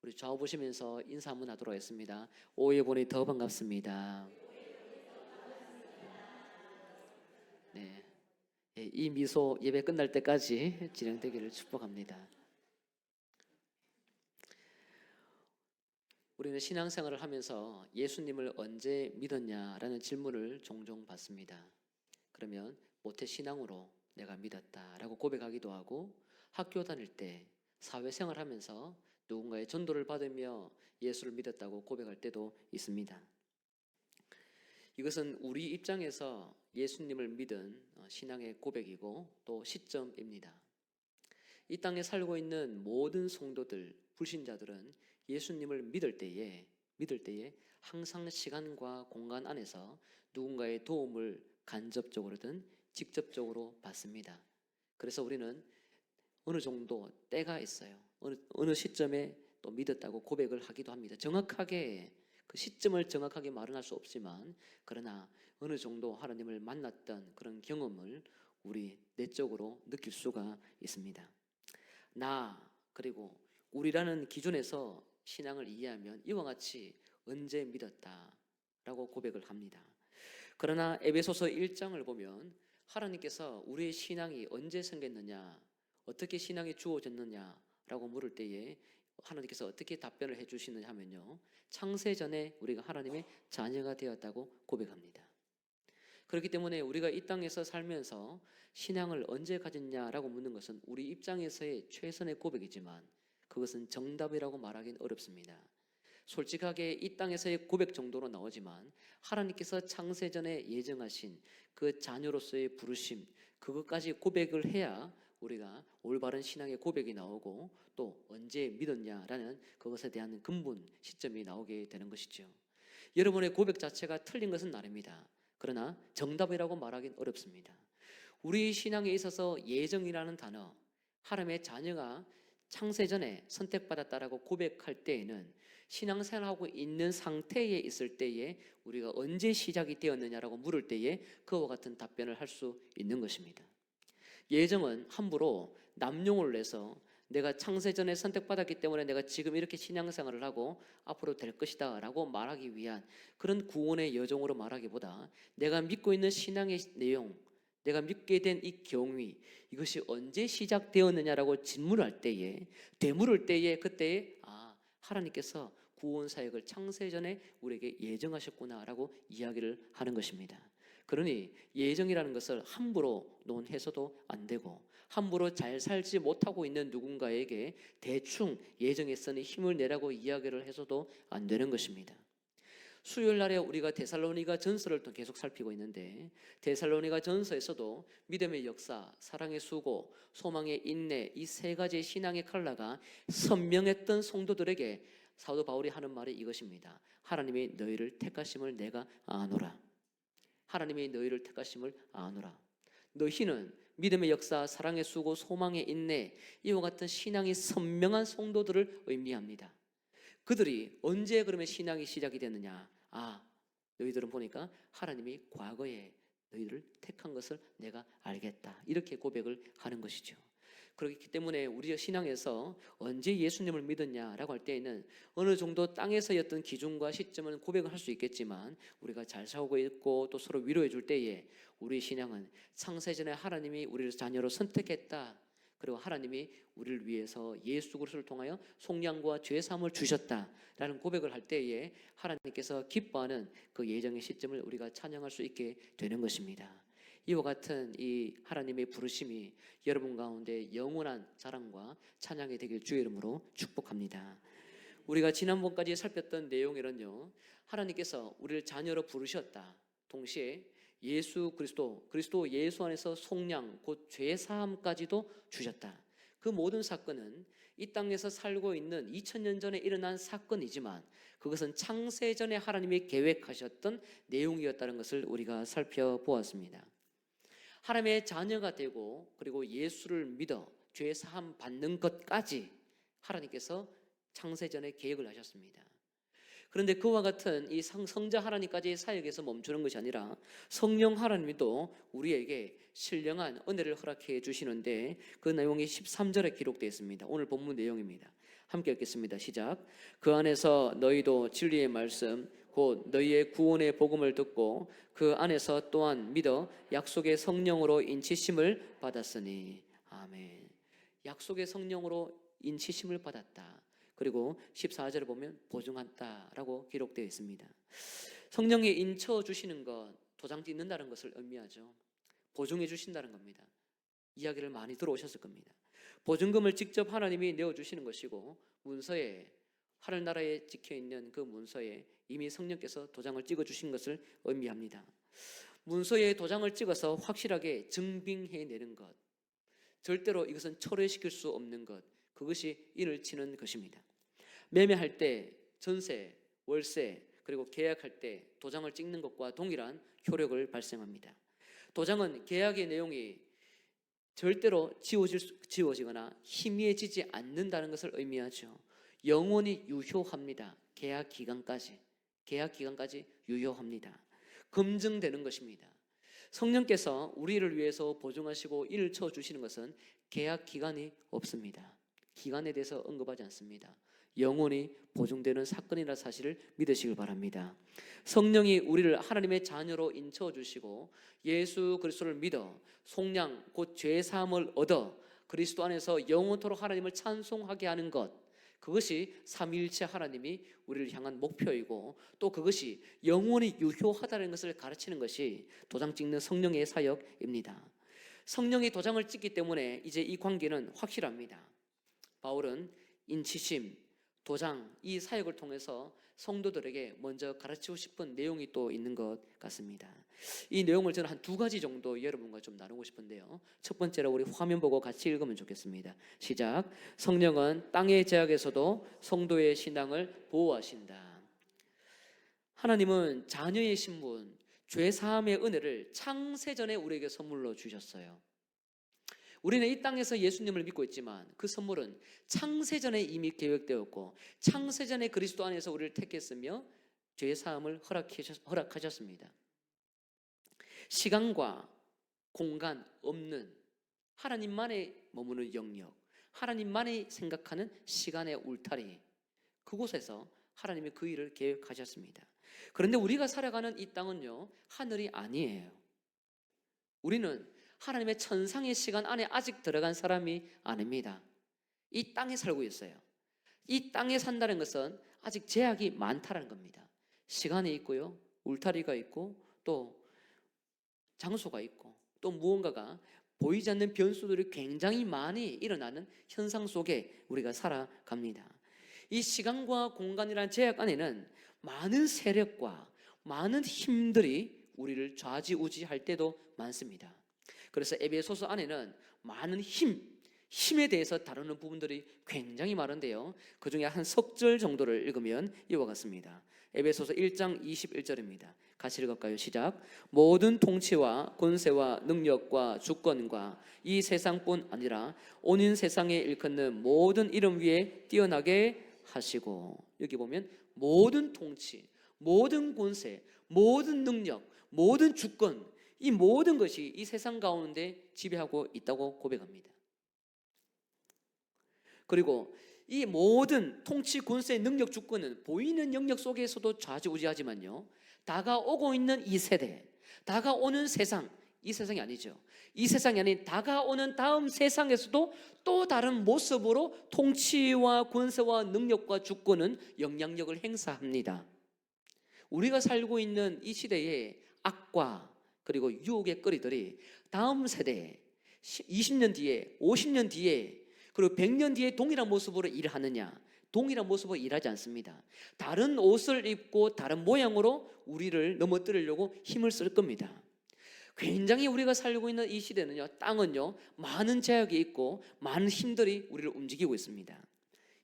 우리 좌우 보시면서 인사 한번 하도록 하겠습니다. 오후에 보니 더 반갑습니다. 네, 이 미소 예배 끝날 때까지 진행되기를 축복합니다. 우리는 신앙생활을 하면서 예수님을 언제 믿었냐라는 질문을 종종 받습니다. 그러면 모태신앙으로 내가 믿었다라고 고백하기도 하고, 학교 다닐 때, 사회생활 하면서 누군가의 전도를 받으며 예수를 믿었다고 고백할 때도 있습니다. 이것은 우리 입장에서 예수님을 믿은 신앙의 고백이고 또 시점입니다. 이 땅에 살고 있는 모든 성도들, 불신자들은 예수님을 믿을 때에 항상 시간과 공간 안에서 누군가의 도움을 간접적으로든 직접적으로 받습니다. 그래서 우리는 어느 정도 때가 있어요. 어느 시점에 또 믿었다고 고백을 하기도 합니다. 정확하게 그 시점을 정확하게 말은 할 수 없지만, 그러나 어느 정도 하나님을 만났던 그런 경험을 우리 내적으로 느낄 수가 있습니다. 나 그리고 우리라는 기준에서 신앙을 이해하면 이와 같이 언제 믿었다라고 고백을 합니다. 그러나 에베소서 1장을 보면 하나님께서 우리의 신앙이 언제 생겼느냐, 어떻게 신앙이 주어졌느냐라고 물을 때에 하나님께서 어떻게 답변을 해주시느냐 하면요, 창세전에 우리가 하나님의 자녀가 되었다고 고백합니다. 그렇기 때문에 우리가 이 땅에서 살면서 신앙을 언제 가졌냐라고 묻는 것은 우리 입장에서의 최선의 고백이지만 그것은 정답이라고 말하기는 어렵습니다. 솔직하게 이 땅에서의 고백 정도로 나오지만 하나님께서 창세전에 예정하신 그 자녀로서의 부르심, 그것까지 고백을 해야 우리가 올바른 신앙의 고백이 나오고 또 언제 믿었냐라는 그것에 대한 근본 시점이 나오게 되는 것이죠. 여러분의 고백 자체가 틀린 것은 아닙니다. 그러나 정답이라고 말하기는 어렵습니다. 우리 신앙에 있어서 예정이라는 단어, 하나님의 자녀가 창세전에 선택받았다라고 고백할 때에는 신앙생활하고 있는 상태에 있을 때에 우리가 언제 시작이 되었느냐라고 물을 때에 그와 같은 답변을 할 수 있는 것입니다. 예정은 함부로 남용을 내서 내가 창세전에 선택받았기 때문에 내가 지금 이렇게 신앙생활을 하고 앞으로 될 것이다 라고 말하기 위한 그런 구원의 여정으로 말하기보다, 내가 믿고 있는 신앙의 내용, 내가 믿게 된 이 경위, 이것이 언제 시작되었느냐라고 질문할 때에, 되물을 때에, 그때에 하나님께서 구원 사역을 창세전에 우리에게 예정하셨구나라고 이야기를 하는 것입니다. 그러니 예정이라는 것을 함부로 논해서도 안 되고, 함부로 잘 살지 못하고 있는 누군가에게 대충 예정에 쓰니 힘을 내라고 이야기를 해서도 안 되는 것입니다. 수요일 날에 우리가 데살로니가 전서를 또 계속 살피고 있는데, 데살로니가 전서에서도 믿음의 역사, 사랑의 수고, 소망의 인내, 이 세 가지의 신앙의 컬러가 선명했던 성도들에게 사도 바울이 하는 말이 이것입니다. 하나님이 너희를 택하심을 내가 아노라. 하나님이 너희를 택하심을 아노라. 너희는 믿음의 역사, 사랑의 수고, 소망의 인내, 이와 같은 신앙이 선명한 성도들을 의미합니다. 그들이 언제 그러면 신앙이 시작이 됐느냐? 너희들은 보니까 하나님이 과거에 너희를 택한 것을 내가 알겠다, 이렇게 고백을 하는 것이죠. 그렇기 때문에 우리 신앙에서 언제 예수님을 믿었냐라고 할 때에는 어느 정도 땅에서의 어떤 기준과 시점은 고백을 할 수 있겠지만, 우리가 잘 살고 있고 또 서로 위로해 줄 때에 우리 신앙은 창세전에 하나님이 우리를 자녀로 선택했다, 그리고 하나님이 우리를 위해서 예수 그리스도를 통하여 속량과 죄사함을 주셨다라는 고백을 할 때에 하나님께서 기뻐하는 그 예정의 시점을 우리가 찬양할 수 있게 되는 것입니다. 이와 같은 이 하나님의 부르심이 여러분 가운데 영원한 자랑과 찬양이 되길 주의 이름으로 축복합니다. 우리가 지난번까지 살폈던 내용에는요, 하나님께서 우리를 자녀로 부르셨다, 동시에 예수 그리스도 예수 안에서 속량 곧 죄사함까지도 주셨다. 그 모든 사건은 이 땅에서 살고 있는 2000년 전에 일어난 사건이지만 그것은 창세전에 하나님이 계획하셨던 내용이었다는 것을 우리가 살펴보았습니다. 하나님의 자녀가 되고 그리고 예수를 믿어 죄사함 받는 것까지 하나님께서 창세전에 계획을 하셨습니다. 그런데 그와 같은 이 성자 하나님까지의 사역에서 멈추는 것이 아니라 성령 하나님도 우리에게 신령한 은혜를 허락해 주시는데, 그 내용이 13절에 기록되어 있습니다. 오늘 본문 내용입니다. 함께 읽겠습니다. 시작. 그 안에서 너희도 진리의 말씀 곧 너희의 구원의 복음을 듣고 그 안에서 또한 믿어 약속의 성령으로 인치심을 받았으니. 아멘. 약속의 성령으로 인치심을 받았다. 그리고 14절을 보면 보증한다라고 기록되어 있습니다. 성령이 인쳐 주시는 것, 도장 찍는다는 것을 의미하죠. 보증해 주신다는 겁니다. 이야기를 많이 들어오셨을 겁니다. 보증금을 직접 하나님이 내어주시는 것이고, 문서에, 하늘나라에 찍혀있는 그 문서에 이미 성령께서 도장을 찍어주신 것을 의미합니다. 문서에 도장을 찍어서 확실하게 증빙해내는 것, 절대로 이것은 철회시킬 수 없는 것, 그것이 인을 치는 것입니다. 매매할 때 전세, 월세, 그리고 계약할 때 도장을 찍는 것과 동일한 효력을 발생합니다. 도장은 계약의 내용이 절대로 지워지거나 희미해지지 않는다는 것을 의미하죠. 영원히 유효합니다. 계약 기간까지 유효합니다. 검증되는 것입니다. 성령께서 우리를 위해서 보증하시고 일을 쳐주시는 것은 계약 기간이 없습니다. 기간에 대해서 언급하지 않습니다. 영원히 보증되는 사건이라는 사실을 믿으시길 바랍니다. 성령이 우리를 하나님의 자녀로 인쳐주시고 예수 그리스도를 믿어 속량 곧 죄사함을 얻어 그리스도 안에서 영원토록 하나님을 찬송하게 하는 것, 그것이 삼위일체 하나님이 우리를 향한 목표이고, 또 그것이 영원히 유효하다는 것을 가르치는 것이 도장 찍는 성령의 사역입니다. 성령이 도장을 찍기 때문에 이제 이 관계는 확실합니다. 바울은 인치심, 도장, 이 사역을 통해서 성도들에게 먼저 가르치고 싶은 내용이 또 있는 것 같습니다. 이 내용을 저는 한 2가지 정도 여러분과 좀 나누고 싶은데요. 첫 번째로 우리 화면 보고 같이 읽으면 좋겠습니다. 시작. 성령은 땅의 제약에서도 성도의 신앙을 보호하신다. 하나님은 자녀의 신분, 죄사함의 은혜를 창세전에 우리에게 선물로 주셨어요. 우리는 이 땅에서 예수님을 믿고 있지만 그 선물은 창세전에 이미 계획되었고, 창세전에 그리스도 안에서 우리를 택했으며 죄사함을 허락하셨습니다. 시간과 공간 없는 하나님만의 머무는 영역, 하나님만이 생각하는 시간의 울타리, 그곳에서 하나님이 그 일을 계획하셨습니다. 그런데 우리가 살아가는 이 땅은요, 하늘이 아니에요. 우리는 하나님의 천상의 시간 안에 아직 들어간 사람이 아닙니다. 이 땅에 살고 있어요. 이 땅에 산다는 것은 아직 제약이 많다는 겁니다. 시간이 있고요, 울타리가 있고, 또 장소가 있고, 또 무언가가 보이지 않는 변수들이 굉장히 많이 일어나는 현상 속에 우리가 살아갑니다. 이 시간과 공간이라는 제약 안에는 많은 세력과 많은 힘들이 우리를 좌지우지할 때도 많습니다. 그래서 에베소서 안에는 많은 힘에 대해서 다루는 부분들이 굉장히 많은데요, 그 중에 한 석 절 정도를 읽으면 이와 같습니다. 에베소서 1장 21절입니다. 같이 읽을까요? 시작. 모든 통치와 권세와 능력과 주권과 이 세상뿐 아니라 온 세상에 일컫는 모든 이름 위에 뛰어나게 하시고, 여기 보면 모든 통치, 모든 권세, 모든 능력, 모든 주권, 이 모든 것이 이 세상 가운데 지배하고 있다고 고백합니다. 그리고 이 모든 통치, 권세, 능력, 주권은 보이는 영역 속에서도 좌지우지하지만요, 다가오고 있는 이 세대, 다가오는 세상, 이 세상이 아니죠. 이 세상이 아닌 다가오는 다음 세상에서도 또 다른 모습으로 통치와 권세와 능력과 주권은 영향력을 행사합니다. 우리가 살고 있는 이 시대에 악과 그리고 유혹의 거리들이 다음 세대에 20년 뒤에, 50년 뒤에, 그리고 100년 뒤에 동일한 모습으로 일하느냐? 동일한 모습으로 일하지 않습니다. 다른 옷을 입고 다른 모양으로 우리를 넘어뜨리려고 힘을 쓸 겁니다. 굉장히 우리가 살고 있는 이 시대는요, 땅은요, 많은 제약이 있고 많은 힘들이 우리를 움직이고 있습니다.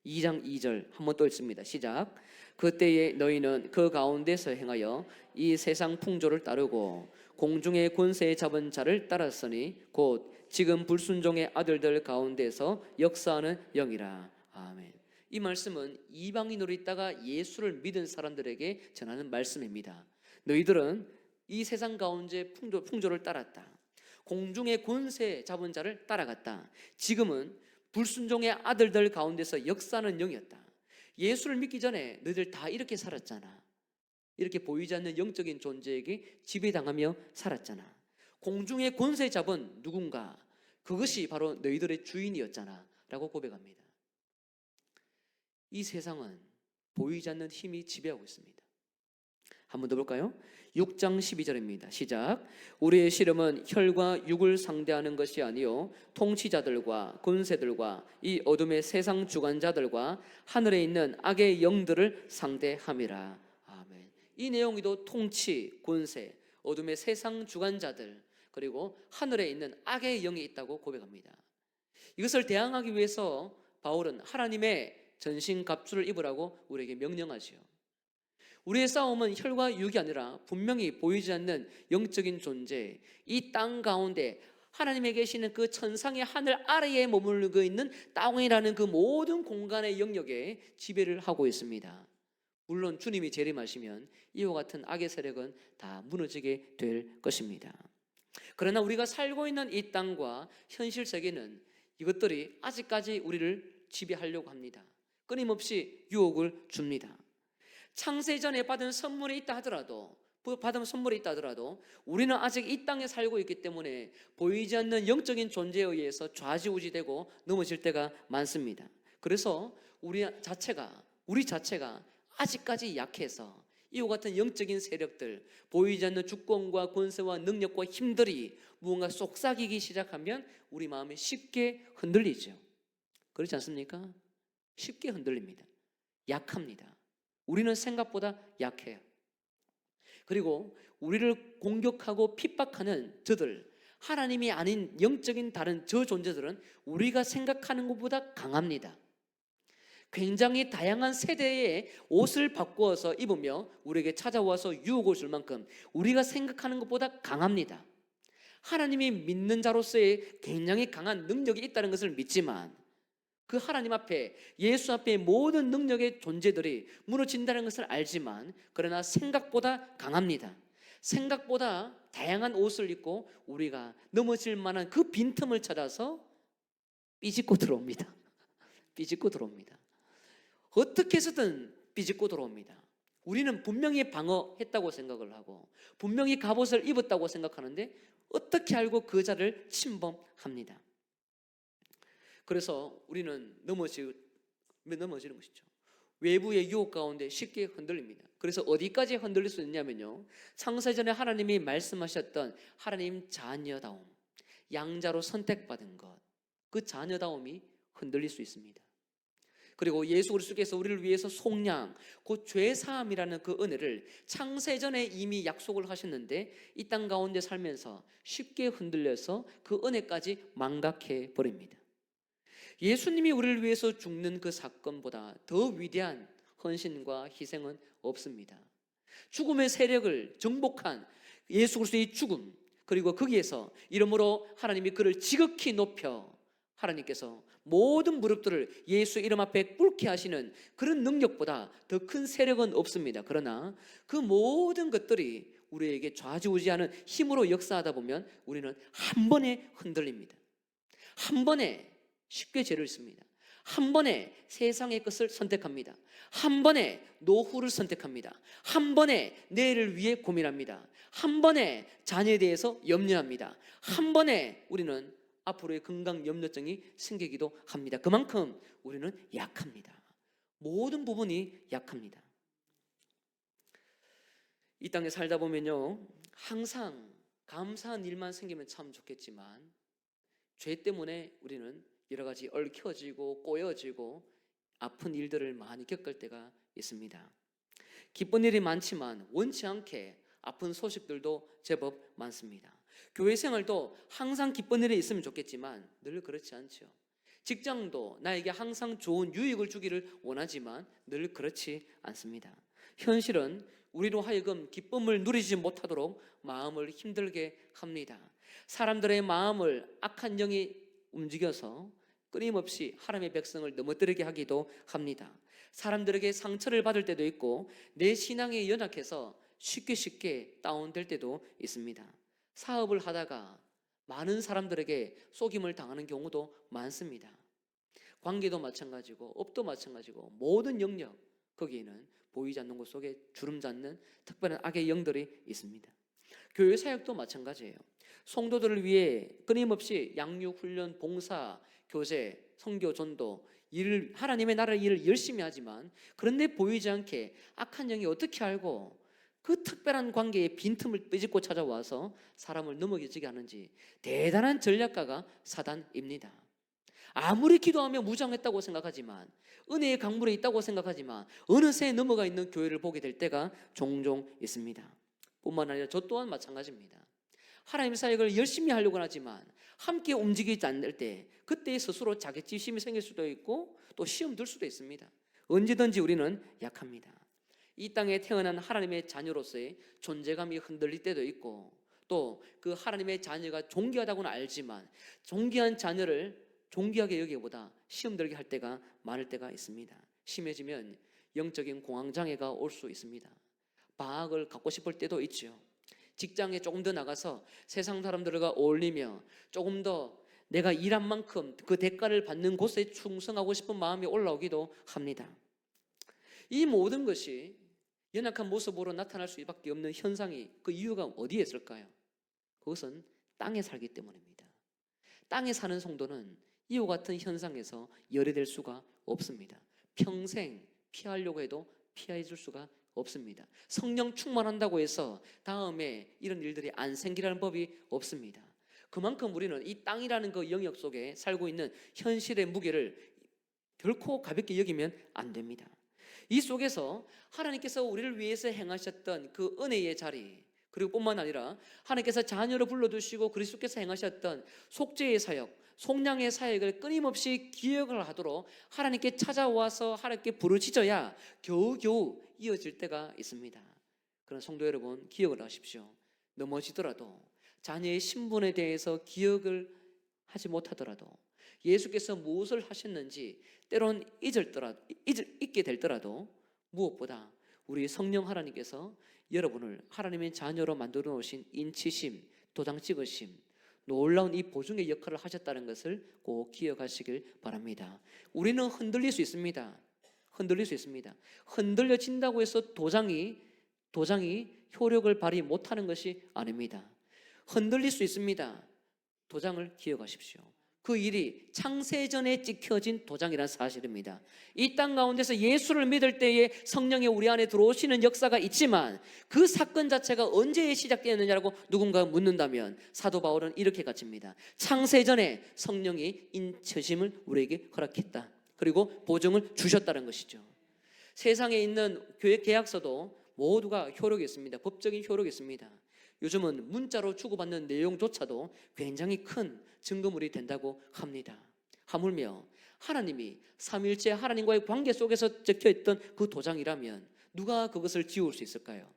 2장 2절 한번 또 읽습니다. 시작. 그때에 너희는 그 가운데서 행하여 이 세상 풍조를 따르고 공중의 권세에 잡은 자를 따랐으니 곧 지금 불순종의 아들들 가운데서 역사하는 영이라. 아멘. 이 말씀은 이방인으로 있다가 예수를 믿은 사람들에게 전하는 말씀입니다. 너희들은 이 세상 가운데 풍조를 따랐다. 공중의 권세 잡은 자를 따라갔다. 지금은 불순종의 아들들 가운데서 역사하는 영이었다. 예수를 믿기 전에 너희들 다 이렇게 살았잖아. 이렇게 보이지 않는 영적인 존재에게 지배당하며 살았잖아. 공중의 권세 잡은 누군가, 그것이 바로 너희들의 주인이었잖아 라고 고백합니다. 이 세상은 보이지 않는 힘이 지배하고 있습니다. 한 번 더 볼까요? 6장 12절입니다. 시작. 우리의 시름은 혈과 육을 상대하는 것이 아니요 통치자들과 권세들과 이 어둠의 세상 주관자들과 하늘에 있는 악의 영들을 상대함이라. 아멘. 이 내용에도 통치, 권세, 어둠의 세상 주관자들, 그리고 하늘에 있는 악의 영이 있다고 고백합니다. 이것을 대항하기 위해서 바울은 하나님의 전신갑주를 입으라고 우리에게 명령하지요. 우리의 싸움은 혈과 육이 아니라 분명히 보이지 않는 영적인 존재, 이 땅 가운데 하나님에 계시는 그 천상의 하늘 아래에 머물고 있는 땅이라는 그 모든 공간의 영역에 지배를 하고 있습니다. 물론 주님이 재림하시면 이와 같은 악의 세력은 다 무너지게 될 것입니다. 그러나 우리가 살고 있는 이 땅과 현실 세계는 이것들이 아직까지 우리를 지배하려고 합니다. 끊임없이 유혹을 줍니다. 창세전에 받은 선물이 있다 하더라도 우리는 아직 이 땅에 살고 있기 때문에 보이지 않는 영적인 존재에 의해서 좌지우지되고 넘어질 때가 많습니다. 그래서 우리 자체가 아직까지 약해서 이와 같은 영적인 세력들, 보이지 않는 주권과 권세와 능력과 힘들이 무언가 속삭이기 시작하면 우리 마음이 쉽게 흔들리죠. 그렇지 않습니까? 쉽게 흔들립니다. 약합니다. 우리는 생각보다 약해요. 그리고 우리를 공격하고 핍박하는 저들, 하나님이 아닌 영적인 다른 저 존재들은 우리가 생각하는 것보다 강합니다. 굉장히 다양한 세대의 옷을 바꾸어서 입으며 우리에게 찾아와서 유혹을 줄 만큼 우리가 생각하는 것보다 강합니다. 하나님이 믿는 자로서의 굉장히 강한 능력이 있다는 것을 믿지만 그 하나님 앞에, 예수 앞에 모든 능력의 존재들이 무너진다는 것을 알지만 그러나 생각보다 강합니다. 생각보다 다양한 옷을 입고 우리가 넘어질 만한 그 빈틈을 찾아서 삐집고 들어옵니다. 삐집고 들어옵니다. 어떻게 해서든 삐집고 들어옵니다. 우리는 분명히 방어했다고 생각을 하고 분명히 갑옷을 입었다고 생각하는데 어떻게 알고 그 자를 침범합니다. 그래서 우리는 넘어지는 것이죠. 외부의 유혹 가운데 쉽게 흔들립니다. 그래서 어디까지 흔들릴 수 있냐면요, 창세전에 하나님이 말씀하셨던 하나님 자녀다움, 양자로 선택받은 것, 그 자녀다움이 흔들릴 수 있습니다. 그리고 예수 그리스도께서 우리를 위해서 속량, 곧 죄사함이라는 그 은혜를 창세전에 이미 약속을 하셨는데 이 땅 가운데 살면서 쉽게 흔들려서 그 은혜까지 망각해 버립니다. 예수님이 우리를 위해서 죽는 그 사건보다 더 위대한 헌신과 희생은 없습니다. 죽음의 세력을 정복한 예수 그리스도의 죽음, 그리고 거기에서 이름으로 하나님이 그를 지극히 높여 하나님께서 모든 무릎들을 예수 이름 앞에 꿇게 하시는 그런 능력보다 더 큰 세력은 없습니다. 그러나 그 모든 것들이 우리에게 좌지우지하는 힘으로 역사하다 보면 우리는 한 번에 흔들립니다. 한 번에 쉽게 죄를 짓습니다. 한 번에 세상의 것을 선택합니다. 한 번에 노후를 선택합니다. 한 번에 내일을 위해 고민합니다. 한 번에 자녀에 대해서 염려합니다. 한 번에 우리는 앞으로의 건강 염려증이 생기기도 합니다. 그만큼 우리는 약합니다. 모든 부분이 약합니다. 이 땅에 살다 보면요, 항상 감사한 일만 생기면 참 좋겠지만 죄 때문에 우리는 여러 가지 얽혀지고 꼬여지고 아픈 일들을 많이 겪을 때가 있습니다. 기쁜 일이 많지만 원치 않게 아픈 소식들도 제법 많습니다. 교회 생활도 항상 기쁜 일이 있으면 좋겠지만 늘 그렇지 않죠. 직장도 나에게 항상 좋은 유익을 주기를 원하지만 늘 그렇지 않습니다. 현실은 우리로 하여금 기쁨을 누리지 못하도록 마음을 힘들게 합니다. 사람들의 마음을 악한 영이 움직여서 끊임없이 하나님의 백성을 넘어뜨리게 하기도 합니다. 사람들에게 상처를 받을 때도 있고 내 신앙에 연약해서 쉽게 다운될 때도 있습니다. 사업을 하다가 많은 사람들에게 속임을 당하는 경우도 많습니다. 관계도 마찬가지고 업도 마찬가지고 모든 영역 거기에는 보이지 않는 곳 속에 주름 잡는 특별한 악의 영들이 있습니다. 교회 사역도 마찬가지예요. 성도들을 위해 끊임없이 양육, 훈련, 봉사, 교제, 선교, 전도 일을 하나님의 나라 일을 열심히 하지만 그런데 보이지 않게 악한 영이 어떻게 알고 그 특별한 관계에 빈틈을 삐집고 찾아와서 사람을 넘어지게 하는지 대단한 전략가가 사단입니다. 아무리 기도하며 무장했다고 생각하지만 은혜의 강물에 있다고 생각하지만 어느새 넘어가 있는 교회를 보게 될 때가 종종 있습니다. 뿐만 아니라 저 또한 마찬가지입니다. 하나님 사역을 열심히 하려고 하지만 함께 움직이지 않을 때 그때 스스로 자격지심이 생길 수도 있고 또 시험 들 수도 있습니다. 언제든지 우리는 약합니다. 이 땅에 태어난 하나님의 자녀로서의 존재감이 흔들릴 때도 있고 또 그 하나님의 자녀가 존귀하다고는 알지만 존귀한 자녀를 존귀하게 여기보다 시험 들게 할 때가 많을 때가 있습니다. 심해지면 영적인 공황장애가 올 수 있습니다. 방학을 갖고 싶을 때도 있죠. 직장에 조금 더 나가서 세상 사람들과 어울리며 조금 더 내가 일한 만큼 그 대가를 받는 곳에 충성하고 싶은 마음이 올라오기도 합니다. 이 모든 것이 연약한 모습으로 나타날 수밖에 없는 현상이 그 이유가 어디에 있을까요? 그것은 땅에 살기 때문입니다. 땅에 사는 성도는 이와 같은 현상에서 열애될 수가 없습니다. 평생 피하려고 해도 피해줄 수가 없습니다. 성령 충만한다고 해서 다음에 이런 일들이 안 생기라는 법이 없습니다. 그만큼 우리는 이 땅이라는 그 영역 속에 살고 있는 현실의 무게를 결코 가볍게 여기면 안 됩니다. 이 속에서 하나님께서 우리를 위해서 행하셨던 그 은혜의 자리 그리고 뿐만 아니라 하나님께서 자녀를 불러두시고 그리스도께서 행하셨던 속죄의 사역, 속량의 사역을 끊임없이 기억을 하도록 하나님께 찾아와서 하나님께 부르짖어야 겨우겨우 이어질 때가 있습니다. 그런 성도 여러분 기억을 하십시오. 넘어지더라도 자녀의 신분에 대해서 기억을 하지 못하더라도 예수께서 무엇을 하셨는지 때론 잊게 될더라도 무엇보다 우리 성령 하나님께서 여러분을 하나님의 자녀로 만들어 놓으신 인치심, 도장 찍으심, 놀라운 이 보증의 역할을 하셨다는 것을 꼭 기억하시길 바랍니다. 우리는 흔들릴 수 있습니다. 흔들릴 수 있습니다. 흔들려진다고 해서 도장이 효력을 발휘 못하는 것이 아닙니다. 흔들릴 수 있습니다. 도장을 기억하십시오. 그 일이 창세전에 찍혀진 도장이라는 사실입니다. 이 땅 가운데서 예수를 믿을 때에 성령이 우리 안에 들어오시는 역사가 있지만 그 사건 자체가 언제 시작되었느냐라고 누군가 묻는다면 사도 바울은 이렇게 가르칩니다. 창세전에 성령이 인처심을 우리에게 허락했다. 그리고 보증을 주셨다는 것이죠. 세상에 있는 교회 계약서도 모두가 효력이 있습니다. 법적인 효력이 있습니다. 요즘은 문자로 주고받는 내용조차도 굉장히 큰 증거물이 된다고 합니다. 하물며 하나님이 삼위일체 하나님과의 관계 속에서 적혀있던 그 도장이라면 누가 그것을 지울 수 있을까요?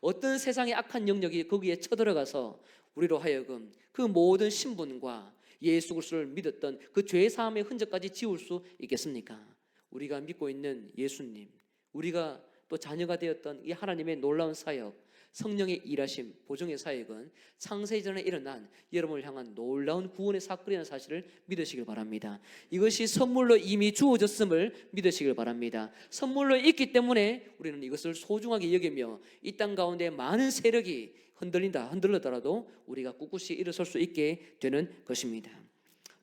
어떤 세상의 악한 영역이 거기에 쳐들어가서 우리로 하여금 그 모든 신분과 예수 그리스도를 믿었던 그 죄사함의 흔적까지 지울 수 있겠습니까? 우리가 믿고 있는 예수님, 우리가 또 자녀가 되었던 이 하나님의 놀라운 사역, 성령의 일하심, 보증의 사역은 창세전에 일어난 여러분을 향한 놀라운 구원의 사건이라는 사실을 믿으시길 바랍니다. 이것이 선물로 이미 주어졌음을 믿으시길 바랍니다. 선물로 있기 때문에 우리는 이것을 소중하게 여기며 이 땅 가운데 많은 세력이 흔들리더라도 우리가 꿋꿋이 일어설 수 있게 되는 것입니다.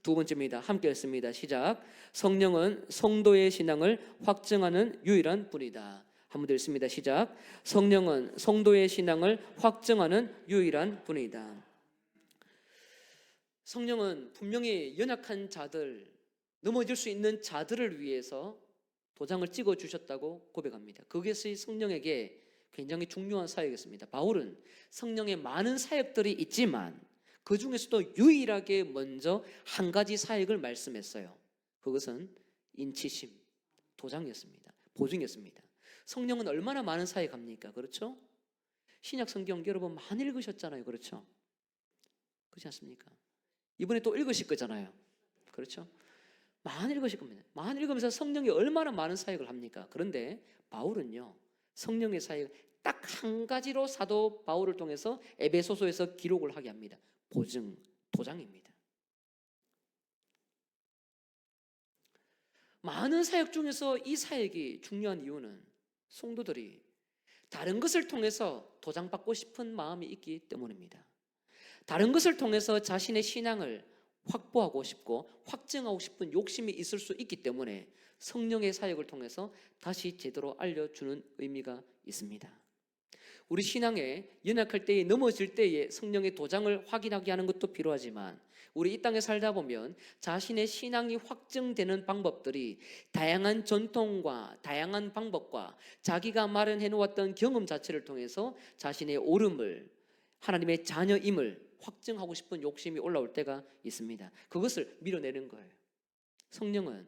두 번째입니다. 함께 했습니다. 시작. 성령은 성도의 신앙을 확증하는 유일한 분이다. 한번 더 읽습니다. 시작. 성령은 성도의 신앙을 확증하는 유일한 분이다. 성령은 분명히 연약한 자들, 넘어질 수 있는 자들을 위해서 도장을 찍어 주셨다고 고백합니다. 그것이 성령에게 굉장히 중요한 사역이었습니다. 바울은 성령의 많은 사역들이 있지만 그 중에서도 유일하게 먼저 한 가지 사역을 말씀했어요. 그것은 인치심, 도장이었습니다. 보증이었습니다. 성령은 얼마나 많은 사역합니까? 그렇죠? 신약 성경 여러분 많이 읽으셨잖아요. 그렇죠? 그렇지 않습니까? 이번에 또 읽으실 거잖아요. 그렇죠? 많이 읽으실 겁니다. 많이 읽으면서 성령이 얼마나 많은 사역을 합니까? 그런데 바울은요, 성령의 사역 딱 한 가지로 사도 바울을 통해서 에베소서에서 기록을 하게 합니다. 보증, 도장입니다. 많은 사역 중에서 이 사역이 중요한 이유는 성도들이 다른 것을 통해서 도장받고 싶은 마음이 있기 때문입니다. 다른 것을 통해서 자신의 신앙을 확보하고 싶고 확증하고 싶은 욕심이 있을 수 있기 때문에 성령의 사역을 통해서 다시 제대로 알려주는 의미가 있습니다. 우리 신앙에 연약할 때에, 넘어질 때에 성령의 도장을 확인하게 하는 것도 필요하지만 우리 이 땅에 살다 보면 자신의 신앙이 확증되는 방법들이 다양한 전통과 다양한 방법과 자기가 마련해 놓았던 경험 자체를 통해서 자신의 옳음을, 하나님의 자녀임을 확증하고 싶은 욕심이 올라올 때가 있습니다. 그것을 밀어내는 거예요. 성령은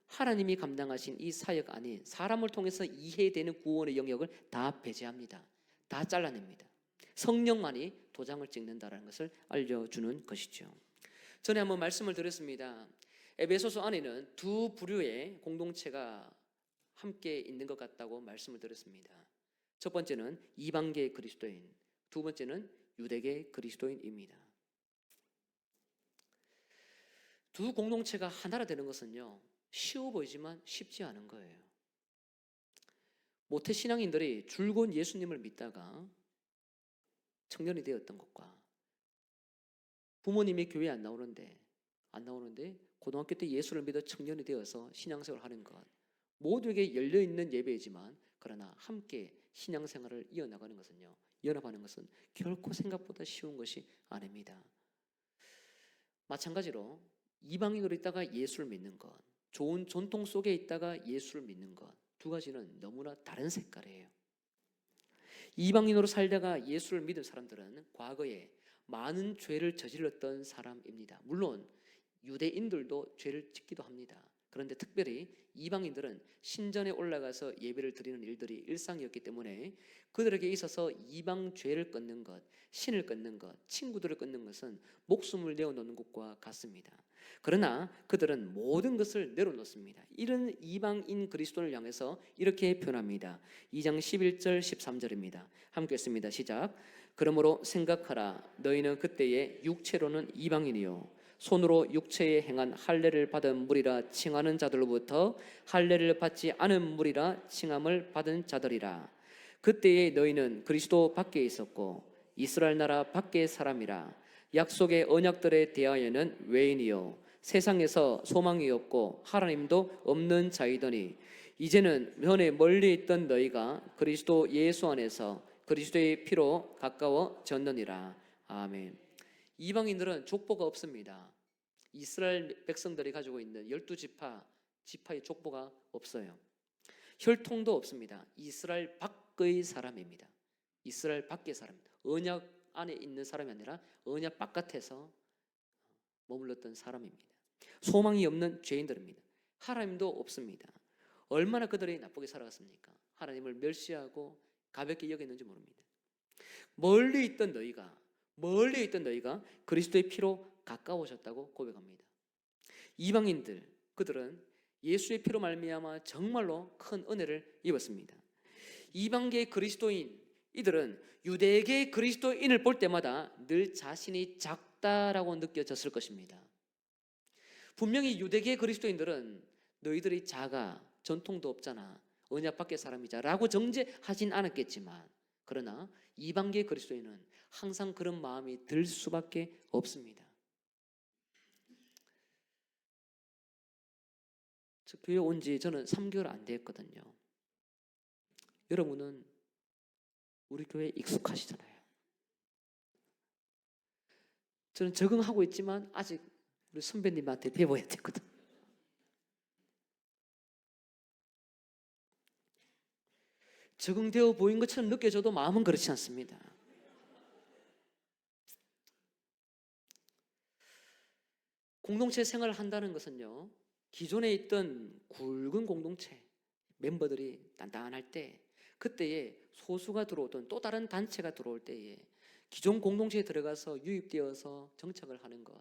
하나님이 감당하신 이 사역 아닌 사람을 통해서 이해되는 구원의 영역을 다 배제합니다. 다 잘라냅니다. 성령만이 도장을 찍는다는 것을 알려주는 것이죠. 전에 한번 말씀을 드렸습니다. 에베소서 안에는 두 부류의 공동체가 함께 있는 것 같다고 말씀을 드렸습니다. 첫 번째는 이방계 그리스도인, 두 번째는 유대계 그리스도인입니다. 두 공동체가 하나가 되는 것은요, 쉬워 보이지만 쉽지 않은 거예요. 모태 신앙인들이 줄곧 예수님을 믿다가 청년이 되었던 것과 부모님이 교회에 안 나오는데 고등학교 때 예수를 믿어 청년이 되어서 신앙생활을 하는 것, 모두에게 열려있는 예배이지만 그러나 함께 신앙생활을 이어나가는 것은요, 연합하는 것은 결코 생각보다 쉬운 것이 아닙니다. 마찬가지로 이방인으로 있다가 예수를 믿는 것, 좋은 전통 속에 있다가 예수를 믿는 것, 두 가지는 너무나 다른 색깔이에요. 이방인으로 살다가 예수를 믿은 사람들은 과거에 많은 죄를 저질렀던 사람입니다. 물론 유대인들도 죄를 짓기도 합니다. 그런데 특별히 이방인들은 신전에 올라가서 예배를 드리는 일들이 일상이었기 때문에 그들에게 있어서 이방 죄를 끊는 것, 신을 끊는 것, 친구들을 끊는 것은 목숨을 내어놓는 것과 같습니다. 그러나 그들은 모든 것을 내려놓습니다. 이런 이방인 그리스도를 향해서 이렇게 표현합니다. 2장 11절 13절입니다. 함께 읽습니다. 시작. 그러므로 생각하라. 너희는 그때에 육체로는 이방인이요 손으로 육체에 행한 할례를 받은 무리라 칭하는 자들로부터 할례를 받지 않은 무리라 칭함을 받은 자들이라. 그때에 너희는 그리스도 밖에 있었고 이스라엘 나라 밖의 사람이라. 약속의 언약들에 대하여는 외인이요 세상에서 소망이 없고 하나님도 없는 자이더니 이제는 전에 멀리 있던 너희가 그리스도 예수 안에서 그리스도의 피로 가까워졌느니라. 아멘. 이방인들은 족보가 없습니다. 이스라엘 백성들이 가지고 있는 12지파의 족보가 없어요. 혈통도 없습니다. 이스라엘 밖의 사람입니다. 이스라엘 밖의 사람, 언약 안에 있는 사람이 아니라 언약 바깥에서 머물렀던 사람입니다. 소망이 없는 죄인들입니다. 하나님도 없습니다. 얼마나 그들이 나쁘게 살아갔습니까? 하나님을 멸시하고 가볍게 여겼는지 모릅니다. 멀리 있던 너희가 그리스도의 피로 가까워졌다고 고백합니다. 이방인들, 그들은 예수의 피로 말미암아 정말로 큰 은혜를 입었습니다. 이방계 그리스도인, 이들은 유대계 그리스도인을 볼 때마다 늘 자신이 작다라고 느껴졌을 것입니다. 분명히 유대계 그리스도인들은 너희들이 작아, 전통도 없잖아, 언약 밖의 사람이자 라고 정죄하진 않았겠지만 그러나 이방계 그리스도인은 항상 그런 마음이 들 수밖에 없습니다. 저 교회 온 지 저는 3개월 안 됐거든요. 여러분은 우리 교회에 익숙하시잖아요. 저는 적응하고 있지만 아직 우리 선배님한테 배워야 되거든. 적응되어 보인 것처럼 느껴져도 마음은 그렇지 않습니다. 공동체 생활을 한다는 것은요, 기존에 있던 굵은 공동체 멤버들이 단단할 때, 그때에 소수가 들어오던 또 다른 단체가 들어올 때에 기존 공동체에 들어가서 유입되어서 정착을 하는 것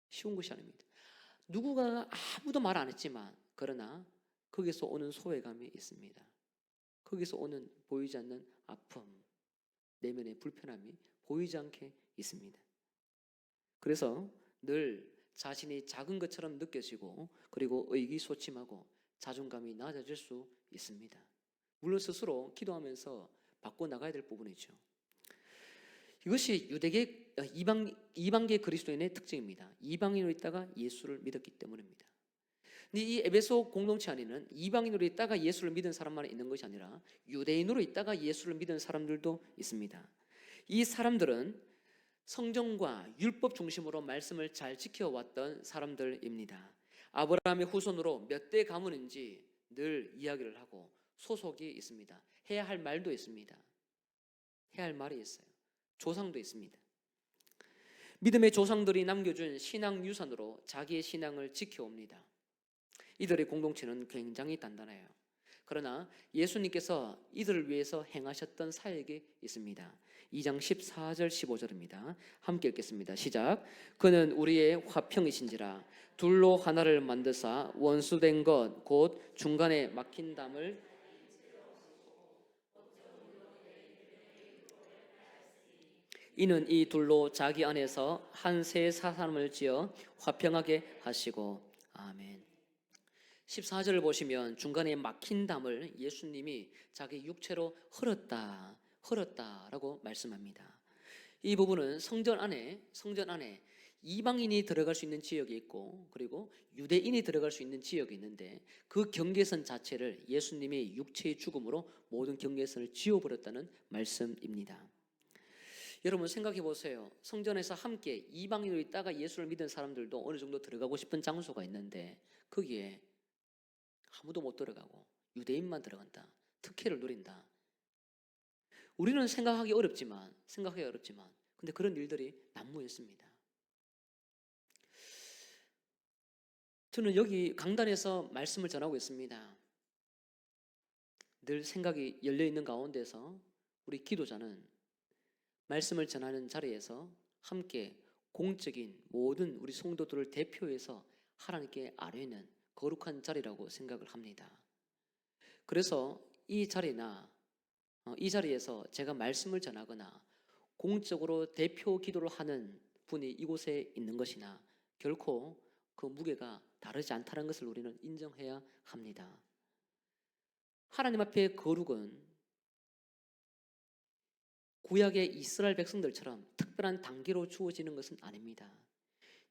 쉬운 것이 아닙니다. 누구가 아무도 말 안 했지만 그러나 거기서 오는 소외감이 있습니다. 거기서 오는 보이지 않는 아픔, 내면의 불편함이 보이지 않게 있습니다. 그래서 늘 자신이 작은 것처럼 느껴지고 그리고 의기소침하고 자존감이 낮아질 수 있습니다. 물론 스스로 기도하면서 바꿔나가야 될 부분이죠. 이것이 유대계 이방계 그리스도인의 특징입니다. 이방인으로 있다가 예수를 믿었기 때문입니다. 근데 이 에베소 공동체 안에는 이방인으로 있다가 예수를 믿은 사람만 있는 것이 아니라 유대인으로 있다가 예수를 믿은 사람들도 있습니다. 이 사람들은 성경과 율법 중심으로 말씀을 잘 지켜왔던 사람들입니다. 아브라함의 후손으로 몇 대 가문인지 늘 이야기를 하고 소속이 있습니다. 해야 할 말도 있습니다. 해야 할 말이 있어요. 조상도 있습니다. 믿음의 조상들이 남겨준 신앙 유산으로 자기의 신앙을 지켜옵니다. 이들의 공동체는 굉장히 단단해요. 그러나 예수님께서 이들을 위해서 행하셨던 사역이 있습니다. 2장 14절 15절입니다. 함께 읽겠습니다. 시작. 그는 우리의 화평이신지라 둘로 하나를 만드사 원수된 것 곧 중간에 막힌 담을 이는 이 둘로 자기 안에서 한 새 사람을 지어 화평하게 하시고. 아멘. 14절을 보시면 중간에 막힌 담을 예수님이 자기 육체로 흘었다라고 말씀합니다. 이 부분은 성전 안에 이방인이 들어갈 수 있는 지역이 있고 그리고 유대인이 들어갈 수 있는 지역이 있는데 그 경계선 자체를 예수님이 육체의 죽음으로 모든 경계선을 지워버렸다는 말씀입니다. 여러분 생각해 보세요. 성전에서 함께 이방인으로 있다가 예수를 믿은 사람들도 어느 정도 들어가고 싶은 장소가 있는데 거기에 아무도 못 들어가고 유대인만 들어간다. 특혜를 누린다. 우리는 생각하기 어렵지만 근데 그런 일들이 난무했습니다. 저는 여기 강단에서 말씀을 전하고 있습니다. 늘 생각이 열려있는 가운데서 우리 기도자는 말씀을 전하는 자리에서 함께 공적인 모든 우리 성도들을 대표해서 하나님께 아뢰는 거룩한 자리라고 생각을 합니다. 그래서 이 자리에서 제가 말씀을 전하거나 공적으로 대표 기도를 하는 분이 이곳에 있는 것이나 결코 그 무게가 다르지 않다는 것을 우리는 인정해야 합니다. 하나님 앞에 거룩은 구약의 이스라엘 백성들처럼 특별한 단계로 주어지는 것은 아닙니다.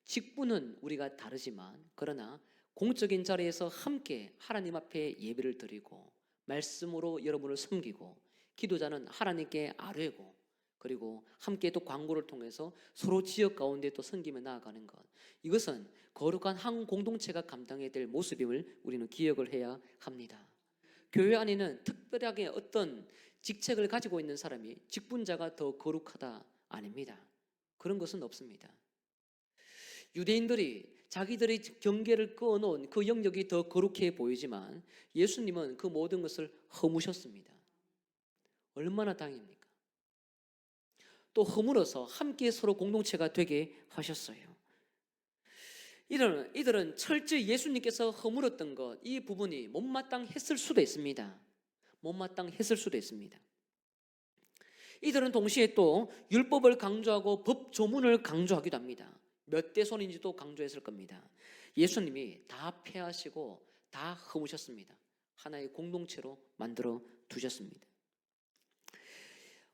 직분은 우리가 다르지만 그러나 공적인 자리에서 함께 하나님 앞에 예배를 드리고 말씀으로 여러분을 섬기고 기도자는 하나님께 아뢰고 그리고 함께 또 광고를 통해서 서로 지역 가운데 또 섬기며 나아가는 것, 이것은 거룩한 한 공동체가 감당해야 될 모습임을 우리는 기억을 해야 합니다. 교회 안에는 특별하게 어떤 직책을 가지고 있는 사람이 직분자가 더 거룩하다, 아닙니다. 그런 것은 없습니다. 유대인들이 자기들의 경계를 끊어놓은 그 영역이 더 거룩해 보이지만 예수님은 그 모든 것을 허무셨습니다. 얼마나 다행입니까? 또 허물어서 함께 서로 공동체가 되게 하셨어요. 이들은 철저히 예수님께서 허물었던 것, 이 부분이 못마땅했을 수도 있습니다. 이들은 동시에 또 율법을 강조하고 법 조문을 강조하기도 합니다. 몇 대 손인지도 강조했을 겁니다. 예수님이 다 폐하시고 다 허무셨습니다. 하나의 공동체로 만들어 두셨습니다.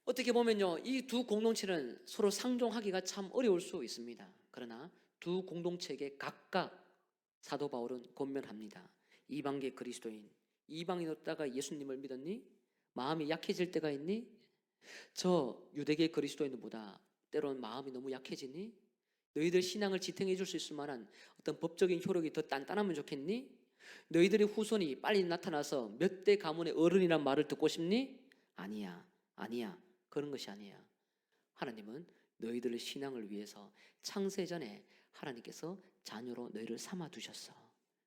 어떻게 보면요, 이 두 공동체는 서로 상종하기가 참 어려울 수 있습니다. 그러나 두 공동체에게 각각 사도 바울은 권면합니다. 이방계 그리스도인, 이방인이었다가 예수님을 믿었니? 마음이 약해질 때가 있니? 저 유대계 그리스도인보다 때로는 마음이 너무 약해지니? 너희들 신앙을 지탱해 줄 수 있을 만한 어떤 법적인 효력이 더 단단하면 좋겠니? 너희들의 후손이 빨리 나타나서 몇 대 가문의 어른이란 말을 듣고 싶니? 아니야. 그런 것이 아니야. 하나님은 너희들의 신앙을 위해서 창세전에 하나님께서 자녀로 너희를 삼아두셨어.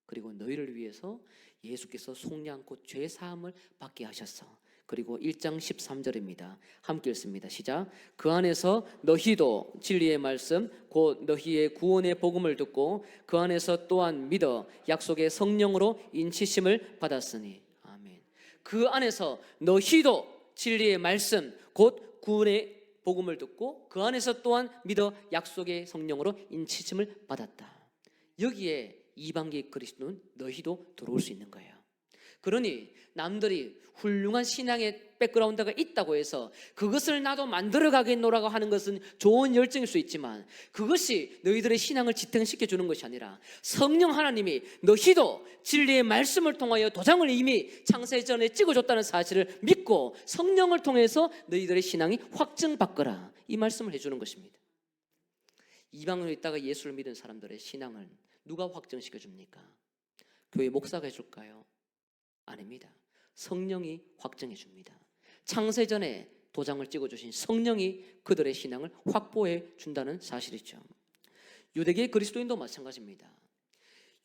그리고 너희를 위해서 예수께서 속량 곧 죄사함을 받게 하셨어. 그리고 1장 13절입니다. 함께 읽습니다. 시작. 그 안에서 너희도 진리의 말씀 곧 너희의 구원의 복음을 듣고 그 안에서 또한 믿어 약속의 성령으로 인치심을 받았으니. 아멘. 그 안에서 너희도 진리의 말씀 곧 구원의 복음을 듣고 그 안에서 또한 믿어 약속의 성령으로 인치심을 받았다. 여기에 이방계 그리스도는 너희도 들어올 수 있는 거예요. 그러니 남들이 훌륭한 신앙의 백그라운드가 있다고 해서 그것을 나도 만들어가겠노라고 하는 것은 좋은 열정일 수 있지만 그것이 너희들의 신앙을 지탱시켜 주는 것이 아니라 성령 하나님이 너희도 진리의 말씀을 통하여 도장을 이미 창세전에 찍어줬다는 사실을 믿고 성령을 통해서 너희들의 신앙이 확증받거라, 이 말씀을 해주는 것입니다. 이방으로 있다가 예수를 믿은 사람들의 신앙을 누가 확증시켜 줍니까? 교회 목사가 해줄까요? 아닙니다. 성령이 확증해 줍니다. 창세전에 도장을 찍어주신 성령이 그들의 신앙을 확보해 준다는 사실이죠. 유대계 그리스도인도 마찬가지입니다.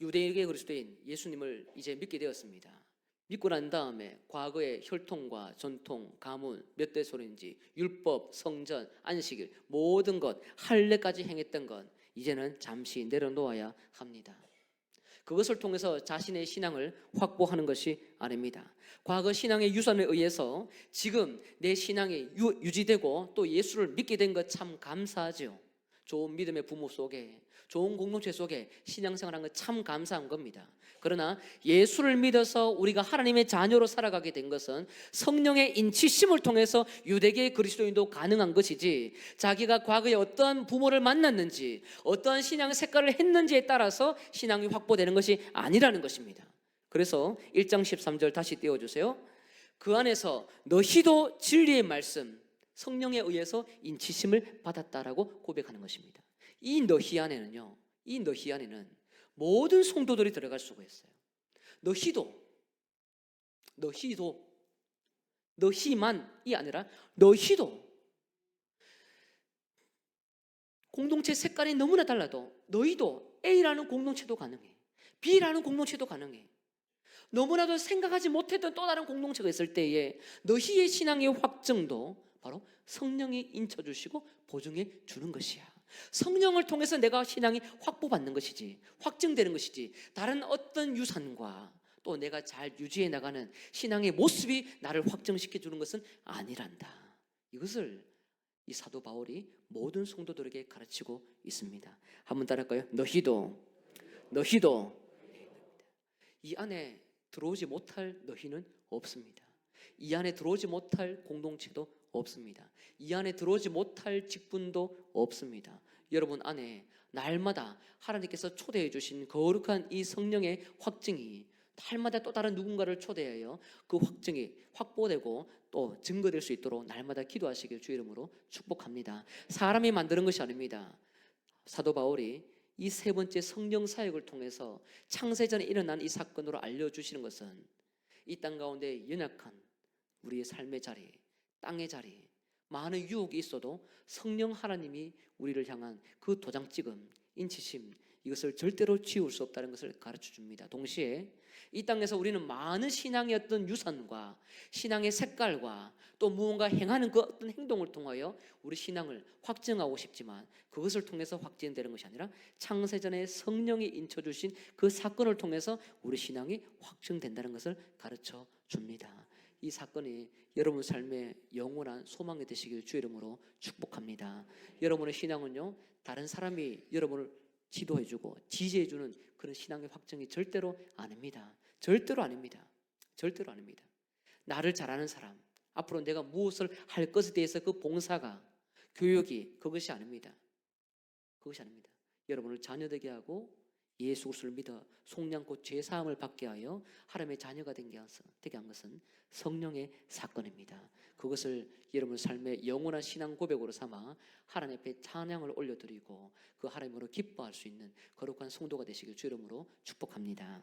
유대계 그리스도인 예수님을 이제 믿게 되었습니다. 믿고 난 다음에 과거의 혈통과 전통, 가문, 몇 대 소리인지 율법, 성전, 안식일 모든 것, 할례까지 행했던 것 이제는 잠시 내려놓아야 합니다. 그것을 통해서 자신의 신앙을 확보하는 것이 아닙니다. 과거 신앙의 유산에 의해서 지금 내 신앙이 유지되고 또 예수를 믿게 된 것 참 감사하죠. 좋은 믿음의 부모 속에, 좋은 공동체 속에 신앙생활한 것 참 감사한 겁니다. 그러나 예수를 믿어서 우리가 하나님의 자녀로 살아가게 된 것은 성령의 인치심을 통해서 유대계 그리스도인도 가능한 것이지, 자기가 과거에 어떤 부모를 만났는지 어떠한 신앙의 색깔을 했는지에 따라서 신앙이 확보되는 것이 아니라는 것입니다. 그래서 1장 13절 다시 띄워주세요. 그 안에서 너희도 진리의 말씀, 성령에 의해서 인치심을 받았다라고 고백하는 것입니다. 이 너희 안에는요, 이 너희 안에는 모든 성도들이 들어갈 수가 있어요. 너희만이 아니라 너희도 공동체 색깔이 너무나 달라도 너희도 A라는 공동체도 가능해, B라는 공동체도 가능해. 너무나도 생각하지 못했던 또 다른 공동체가 있을 때에 너희의 신앙의 확증도 바로 성령이 인쳐주시고 보증해 주는 것이야. 성령을 통해서 내가 신앙이 확보받는 것이지, 확증되는 것이지, 다른 어떤 유산과 또 내가 잘 유지해 나가는 신앙의 모습이 나를 확증시켜 주는 것은 아니란다. 이것을 이 사도 바울이 모든 성도들에게 가르치고 있습니다. 한번 따라할까요? 너희도 이 안에 들어오지 못할 너희는 없습니다. 이 안에 들어오지 못할 공동체도 없습니다. 이 안에 들어오지 못할 직분도 없습니다. 여러분 안에 날마다 하나님께서 초대해 주신 거룩한 이 성령의 확증이 날마다 또 다른 누군가를 초대하여 그 확증이 확보되고 또 증거될 수 있도록 날마다 기도하시길 주 이름으로 축복합니다. 사람이 만드는 것이 아닙니다. 사도 바울이 이 세 번째 성령 사역을 통해서 창세전에 일어난 이 사건으로 알려주시는 것은 이 땅 가운데 연약한 우리의 삶의 자리, 땅의 자리, 많은 유혹이 있어도 성령 하나님이 우리를 향한 그 도장 찍음, 인치심, 이것을 절대로 지울 수 없다는 것을 가르쳐 줍니다. 동시에 이 땅에서 우리는 많은 신앙의 어떤 유산과 신앙의 색깔과 또 무언가 행하는 그 어떤 행동을 통하여 우리 신앙을 확증하고 싶지만 그것을 통해서 확증되는 것이 아니라 창세전에 성령이 인쳐주신 그 사건을 통해서 우리 신앙이 확증된다는 것을 가르쳐 줍니다. 이 사건이 여러분 삶의 영원한 소망이 되시길 주 이름으로 축복합니다. 여러분의 신앙은요, 다른 사람이 여러분을 지도해주고 지지해주는 그런 신앙의 확증이 절대로 아닙니다. 절대로 아닙니다. 절대로 아닙니다. 나를 잘 아는 사람, 앞으로 내가 무엇을 할 것에 대해서 그 봉사가, 교육이 그것이 아닙니다. 그것이 아닙니다. 여러분을 자녀되게 하고 예수 그리스도를 믿어 속량고 죄사함을 받게 하여 하나님의 자녀가 되게 한 것은 성령의 사건입니다. 그것을 여러분 삶의 영원한 신앙 고백으로 삼아 하나님 앞에 찬양을 올려드리고 그 하나님으로 기뻐할 수 있는 거룩한 성도가 되시길 주 이름으로 축복합니다.